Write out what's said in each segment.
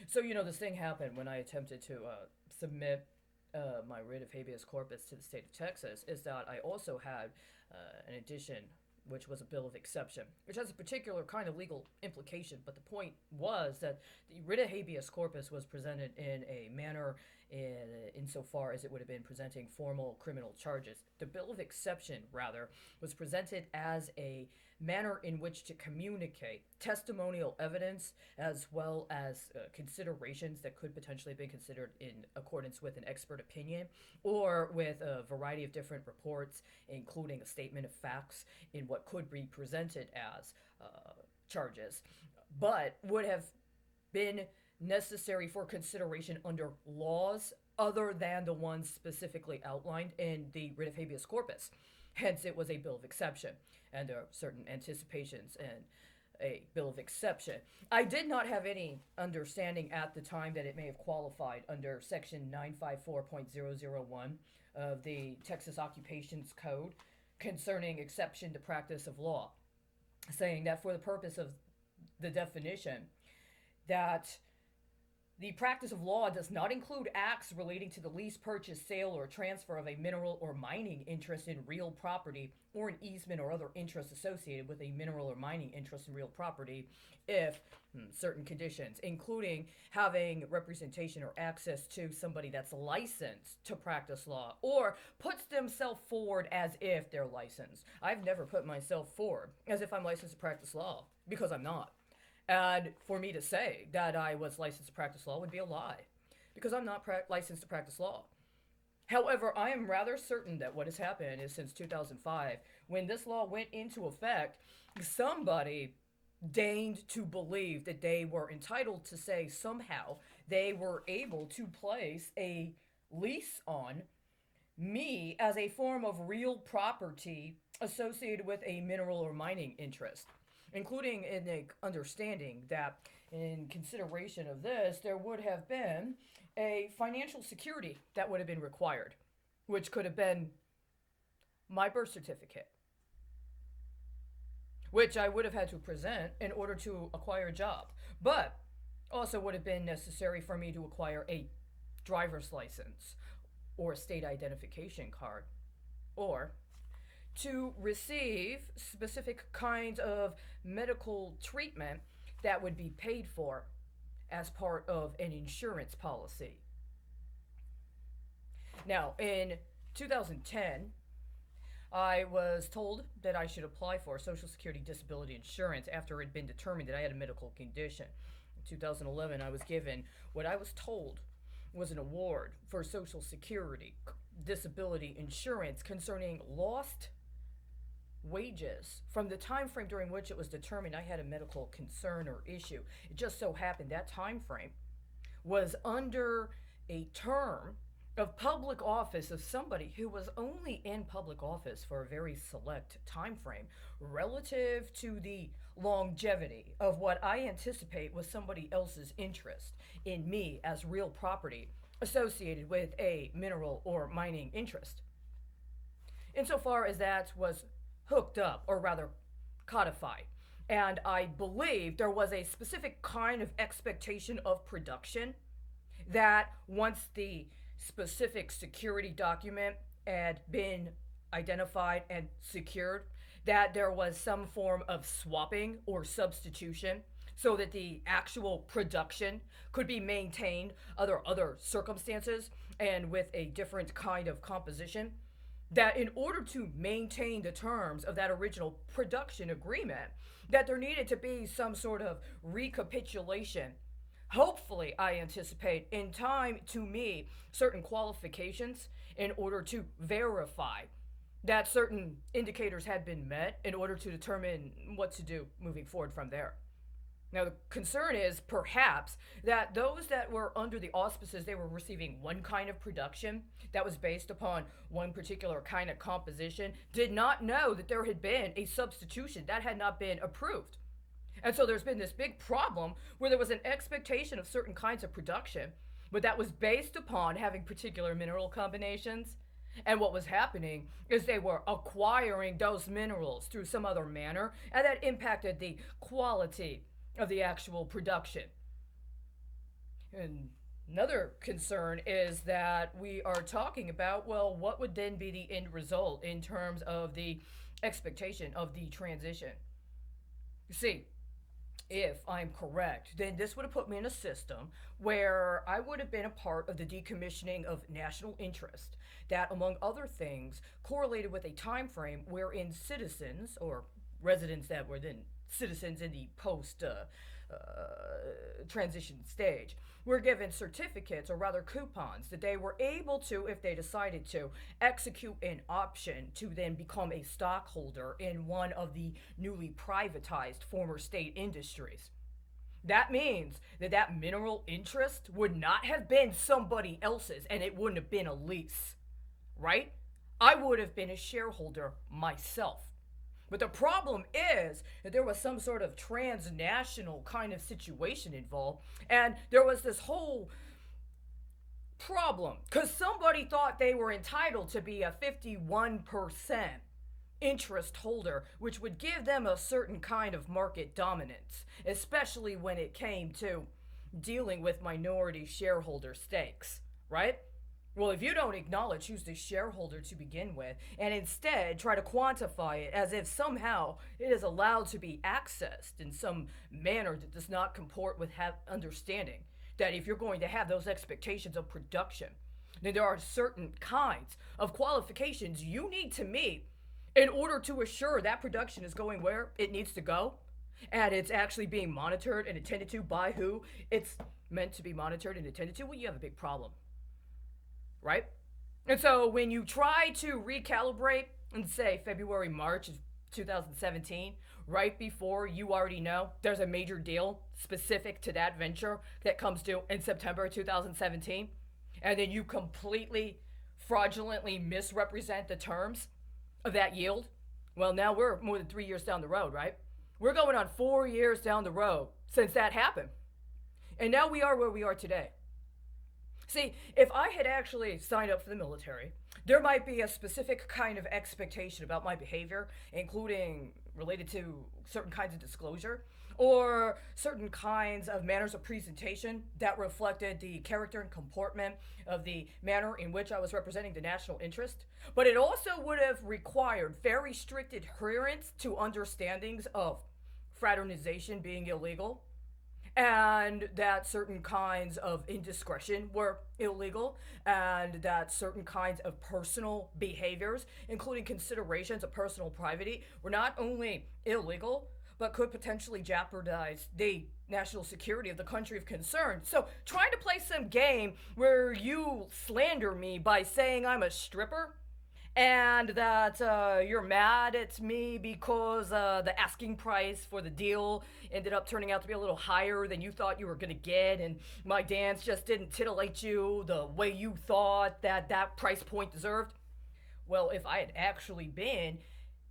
So, this thing happened when I attempted to submit my writ of habeas corpus to the state of Texas, is that I also had an addition, which was a bill of exception, which has a particular kind of legal implication. But the point was that the writ of habeas corpus was presented in a manner insofar as it would have been presenting formal criminal charges. The bill of exception, rather, was presented as a manner in which to communicate testimonial evidence as well as considerations that could potentially be considered in accordance with an expert opinion or with a variety of different reports, including a statement of facts in what could be presented as charges, but would have been necessary for consideration under laws other than the ones specifically outlined in the writ of habeas corpus. Hence, it was a bill of exception, and there are certain anticipations and a bill of exception. I did not have any understanding at the time that it may have qualified under Section 954.001 of the Texas Occupations Code concerning exception to practice of law, saying that for the purpose of the definition, that the practice of law does not include acts relating to the lease, purchase, sale, or transfer of a mineral or mining interest in real property or an easement or other interest associated with a mineral or mining interest in real property if certain conditions, including having representation or access to somebody that's licensed to practice law or puts themselves forward as if they're licensed. I've never put myself forward as if I'm licensed to practice law because I'm not. And for me to say that I was licensed to practice law would be a lie, because I'm not licensed to practice law. However, I am rather certain that what has happened is since 2005, when this law went into effect, somebody deigned to believe that they were entitled to say somehow they were able to place a lease on me as a form of real property associated with a mineral or mining interest, including in the understanding that in consideration of this, there would have been a financial security that would have been required, which could have been my birth certificate, which I would have had to present in order to acquire a job, but also would have been necessary for me to acquire a driver's license or a state identification card, or to receive specific kinds of medical treatment that would be paid for as part of an insurance policy. Now, in 2010, I was told that I should apply for Social Security disability insurance after it had been determined that I had a medical condition. In 2011, I was given what I was told was an award for Social Security disability insurance concerning lost wages from the time frame during which it was determined I had a medical concern or issue. It just so happened that time frame was under a term of public office of somebody who was only in public office for a very select time frame relative to the longevity of what I anticipate was somebody else's interest in me as real property associated with a mineral or mining interest. Insofar as that was hooked up, or rather codified. And I believe there was a specific kind of expectation of production that once the specific security document had been identified and secured, that there was some form of swapping or substitution so that the actual production could be maintained under other circumstances and with a different kind of composition, that in order to maintain the terms of that original production agreement, that there needed to be some sort of recapitulation. Hopefully, I anticipate in time to meet certain qualifications in order to verify that certain indicators had been met in order to determine what to do moving forward from there. Now, the concern is perhaps that those that were under the auspices, they were receiving one kind of production that was based upon one particular kind of composition, did not know that there had been a substitution that had not been approved. And so there's been this big problem where there was an expectation of certain kinds of production, but that was based upon having particular mineral combinations. And what was happening is they were acquiring those minerals through some other manner, and that impacted the quality of the actual production. And another concern is that we are talking about, well, what would then be the end result in terms of the expectation of the transition? You see, if I'm correct, then this would have put me in a system where I would have been a part of the decommissioning of national interest that, among other things, correlated with a time frame wherein citizens or residents that were then citizens in the post transition stage were given certificates, or rather coupons, that they were able to, if they decided to, execute an option to then become a stockholder in one of the newly privatized former state industries. That means that that mineral interest would not have been somebody else's, and it wouldn't have been a lease, right? I would have been a shareholder myself. But the problem is that there was some sort of transnational kind of situation involved, and there was this whole problem because somebody thought they were entitled to be a 51% interest holder, which would give them a certain kind of market dominance, especially when it came to dealing with minority shareholder stakes, right? Well, if you don't acknowledge who's the shareholder to begin with, and instead try to quantify it as if somehow it is allowed to be accessed in some manner that does not comport with understanding that if you're going to have those expectations of production, then there are certain kinds of qualifications you need to meet in order to assure that production is going where it needs to go, and it's actually being monitored and attended to by who it's meant to be monitored and attended to. Well, you have a big problem, right? And so when you try to recalibrate and say February, March of 2017, right before you already know there's a major deal specific to that venture that comes due in September 2017, and then you completely fraudulently misrepresent the terms of that yield, well, now we're more than 3 years down the road, right? We're going on 4 years down the road since that happened. And now we are where we are today. See, if I had actually signed up for the military, there might be a specific kind of expectation about my behavior, including related to certain kinds of disclosure or certain kinds of manners of presentation that reflected the character and comportment of the manner in which I was representing the national interest. But it also would have required very strict adherence to understandings of fraternization being illegal, and that certain kinds of indiscretion were illegal, and that certain kinds of personal behaviors, including considerations of personal privacy, were not only illegal, but could potentially jeopardize the national security of the country of concern. So trying to play some game where you slander me by saying I'm a stripper, and that you're mad at me because the asking price for the deal ended up turning out to be a little higher than you thought you were going to get, and my dance just didn't titillate you the way you thought that that price point deserved. Well, if I had actually been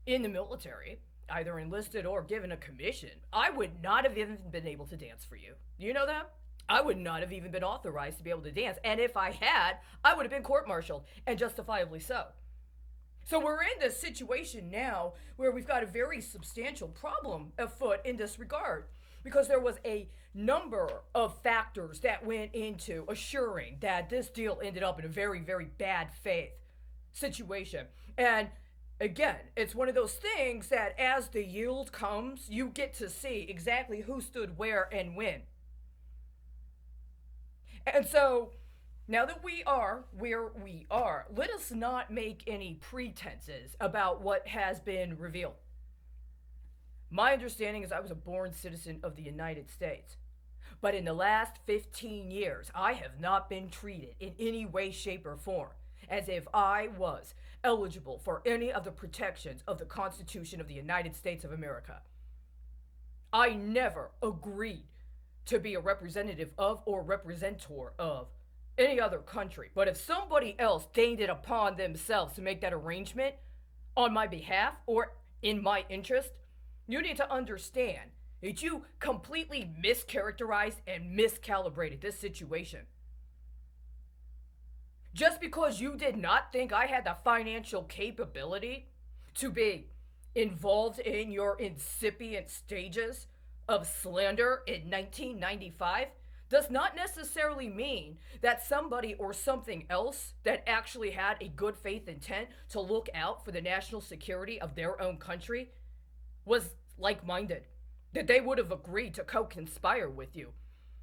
in the military, either enlisted or given a commission, I would not have even been able to dance for you. You know that? I would not have even been authorized to be able to dance, and if I had, I would have been court-martialed, and justifiably so. So we're in this situation now where we've got a very substantial problem afoot in this regard, because there was a number of factors that went into assuring that this deal ended up in a very, very bad faith situation. And again, it's one of those things that as the yield comes, you get to see exactly who stood where and when. And so now that we are where we are, let us not make any pretenses about what has been revealed. My understanding is I was a born citizen of the United States. But in the last 15 years, I have not been treated in any way, shape, or form as if I was eligible for any of the protections of the Constitution of the United States of America. I never agreed to be a representative of or representor of any other country. But if somebody else deigned it upon themselves to make that arrangement on my behalf or in my interest, you need to understand that you completely mischaracterized and miscalibrated this situation. Just because you did not think I had the financial capability to be involved in your incipient stages of slander in 1995 does not necessarily mean that somebody or something else that actually had a good faith intent to look out for the national security of their own country was like-minded, that they would have agreed to co-conspire with you,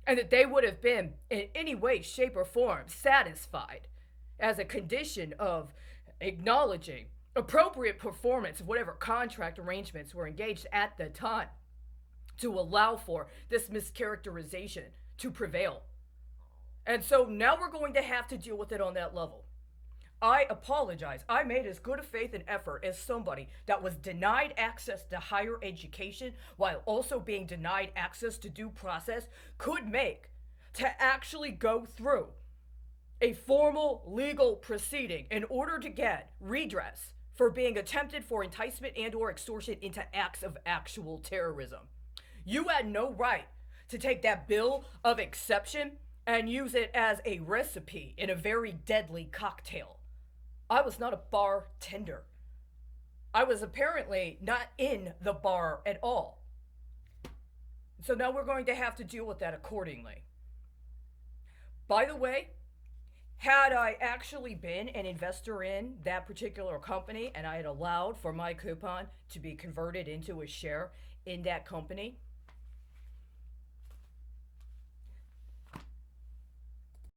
and that they would have been in any way, shape, or form satisfied as a condition of acknowledging appropriate performance of whatever contract arrangements were engaged at the time to allow for this mischaracterization to prevail. And so now we're going to have to deal with it on that level. I apologize. I made as good a faith and effort as somebody that was denied access to higher education while also being denied access to due process could make to actually go through a formal legal proceeding in order to get redress for being attempted for enticement and or extortion into acts of actual terrorism. You had no right to take that bill of exception and use it as a recipe in a very deadly cocktail. I was not a bartender. I was apparently not in the bar at all. So now we're going to have to deal with that accordingly. By the way, had I actually been an investor in that particular company and I had allowed for my coupon to be converted into a share in that company,